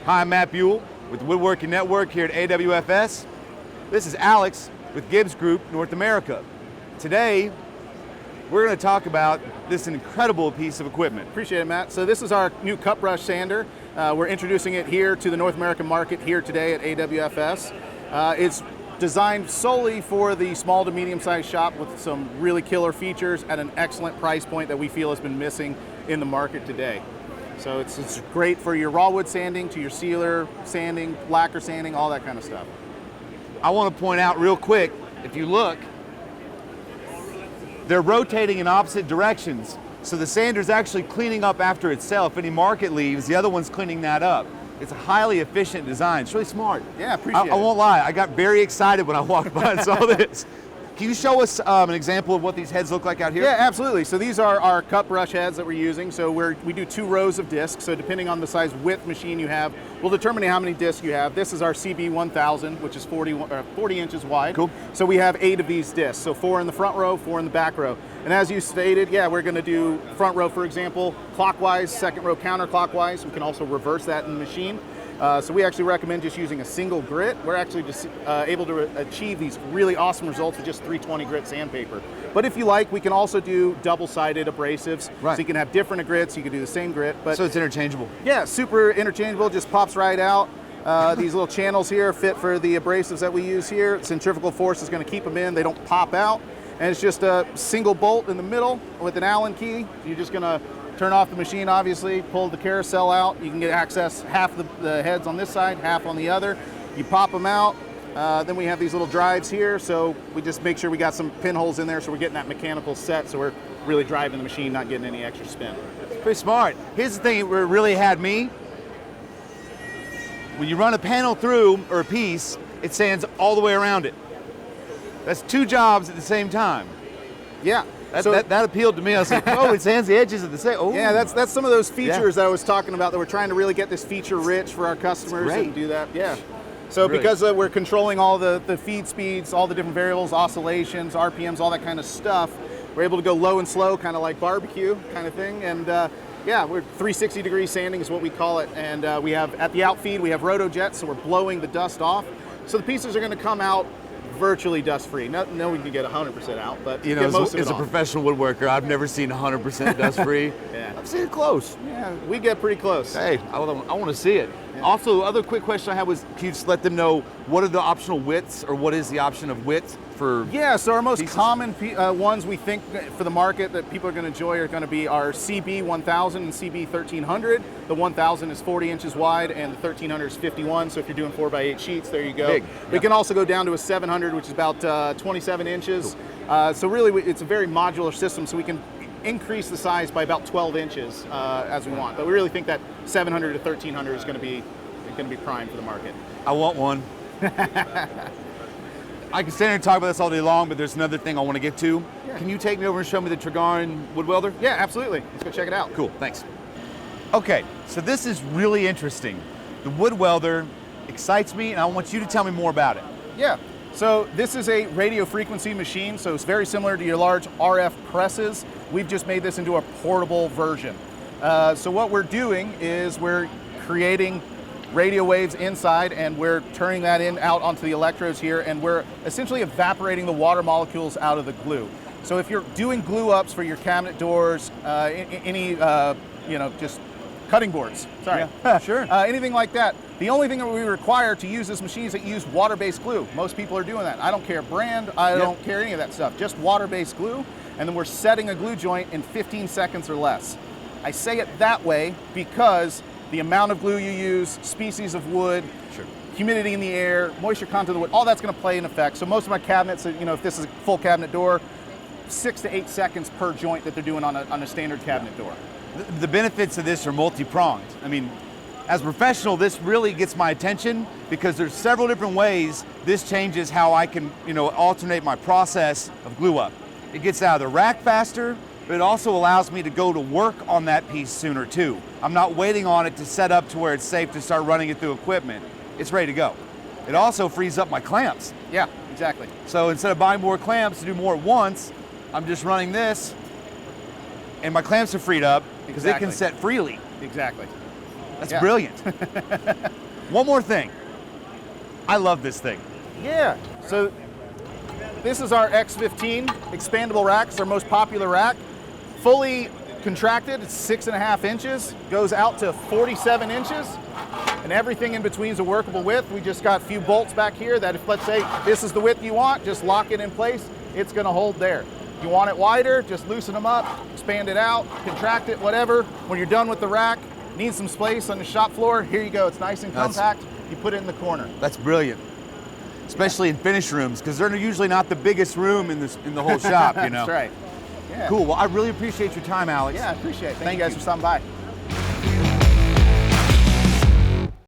Hi, I'm Matt Buell with the Woodworking Network here at AWFS. This is Alex with Gibbs Group North America. Today, we're going to talk about this incredible piece of equipment. Appreciate it, Matt. So this is our new cut brush sander. We're introducing it here to the North American market here today at AWFS. It's designed solely for the small to medium-sized shop with some really killer features at an excellent price point that we feel has been missing in the market today. So it's great for your raw wood sanding, to your sealer sanding, lacquer sanding, all that kind of stuff. I want to point out real quick, if you look, they're rotating in opposite directions. So the sander's actually cleaning up after itself. Any mark it leaves, the other one's cleaning that up. It's a highly efficient design. It's really smart. Yeah, appreciate it. I won't lie, I got very excited when I walked by and saw this. Can you show us an example of what these heads look like out here? Yeah, absolutely. So these are our cut brush heads that we're using. So we do 2 rows of discs. So depending on the size width machine you have, we'll determine how many discs you have. This is our CB 1000, which is 40 inches wide. Cool. So we have 8 of these discs. So 4 in the front row, 4 in the back row. And as you stated, yeah, we're going to do front row, for example, clockwise, second row counterclockwise. We can also reverse that in the machine. So we actually recommend just using a single grit. We're actually just able to achieve these really awesome results with just 320 grit sandpaper. But if you like, we can also do double-sided abrasives. Right. So you can have different grits, you can do the same grit. But so it's interchangeable? Yeah, super interchangeable, just pops right out. These little channels here fit for the abrasives that we use here. Centrifugal force is going to keep them in, they don't pop out. And it's just a single bolt in the middle with an Allen key. You're just going to turn off the machine, obviously, pull the carousel out. You can get access half the heads on this side, half on the other. You pop them out. Then we have these little drives here, so we just make sure we got some pinholes in there so we're getting that mechanical set, so we're really driving the machine, not getting any extra spin. It's pretty smart. Here's the thing that really had me. When you run a panel through, or a piece, it sands all the way around it. That's 2 jobs at the same time. Yeah. That appealed to me. I was like, oh, it sands the edges at the same. Oh. Yeah, that's some of those features that I was talking about that we're trying to really get this feature rich for our customers and do that. Yeah. So really, because we're controlling all the feed speeds, all the different variables, oscillations, RPMs, all that kind of stuff, we're able to go low and slow, kind of like barbecue kind of thing. And yeah, we're 360-degree sanding is what we call it. And we have, at the outfeed, we have roto-jets, so we're blowing the dust off. So the pieces are going to come out virtually dust-free. No one can get 100% out, but you know, as a professional woodworker, I've never seen 100% dust-free. Yeah. I've seen it close. Yeah, we get pretty close. Hey, I want to see it. Yeah. Also, other quick question I had was, can you just let them know what are the optional widths, or what is the option of width for? Yeah, so our most pieces? common ones we think for the market that people are going to enjoy are going to be our CB 1000 and CB 1300. The 1000 is 40 inches wide and the 1300 is 51, so if you're doing 4x8 sheets, there you go. Big. We can also go down to a 700, which is about 27 inches. Cool. So really, it's a very modular system, so we can increase the size by about 12 inches as we want. But we really think that 700 to 1300 is going to be prime for the market. I want one. I can stand here and talk about this all day long, but there's another thing I want to get to. Yeah. Can you take me over and show me the Tregarne Woodwelder? Yeah, absolutely. Let's go check it out. Cool, thanks. Okay, so this is really interesting. The Woodwelder excites me, and I want you to tell me more about it. Yeah. So this is a radio frequency machine, so it's very similar to your large RF presses. We've just made this into a portable version. So what we're doing is we're creating radio waves inside, and we're turning that out onto the electrodes here, and we're essentially evaporating the water molecules out of the glue. So if you're doing glue ups for your cabinet doors, any just cutting boards, sorry, yeah, sure, anything like that, the only thing that we require to use this machine is that you use water-based glue. Most people are doing that. I don't care brand, I don't care any of that stuff, just water-based glue, and then we're setting a glue joint in 15 seconds or less. I say it that way because the amount of glue you use, species of wood, sure, humidity in the air, moisture content of the wood, all that's going to play an effect. So most of my cabinets, if this is a full cabinet door, 6 to 8 seconds per joint that they're doing on a standard cabinet door. The benefits of this are multi-pronged. I mean, as a professional, this really gets my attention because there's several different ways this changes how I can, alternate my process of glue up. It gets out of the rack faster, but it also allows me to go to work on that piece sooner too. I'm not waiting on it to set up to where it's safe to start running it through equipment. It's ready to go. It also frees up my clamps. Yeah, exactly. So instead of buying more clamps to do more at once, I'm just running this, and my clamps are freed up because it can set freely. Exactly. That's Yeah. brilliant. One more thing. I love this thing. Yeah. So this is our X15 expandable rack. It's our most popular rack. Fully contracted, it's 6.5 inches, goes out to 47 inches, and everything in between is a workable width. We just got a few bolts back here that if, let's say, this is the width you want, just lock it in place, it's gonna hold there. You want it wider, just loosen them up, expand it out, contract it, whatever. When you're done with the rack, need some space on the shop floor, here you go, it's nice and compact, you put it in the corner. That's brilliant. Especially in finish rooms, because they're usually not the biggest room in the whole shop, you know? That's right. Yeah. Cool, well, I really appreciate your time, Alex. Yeah, I appreciate it. Thank Thank you guys you. for stopping by.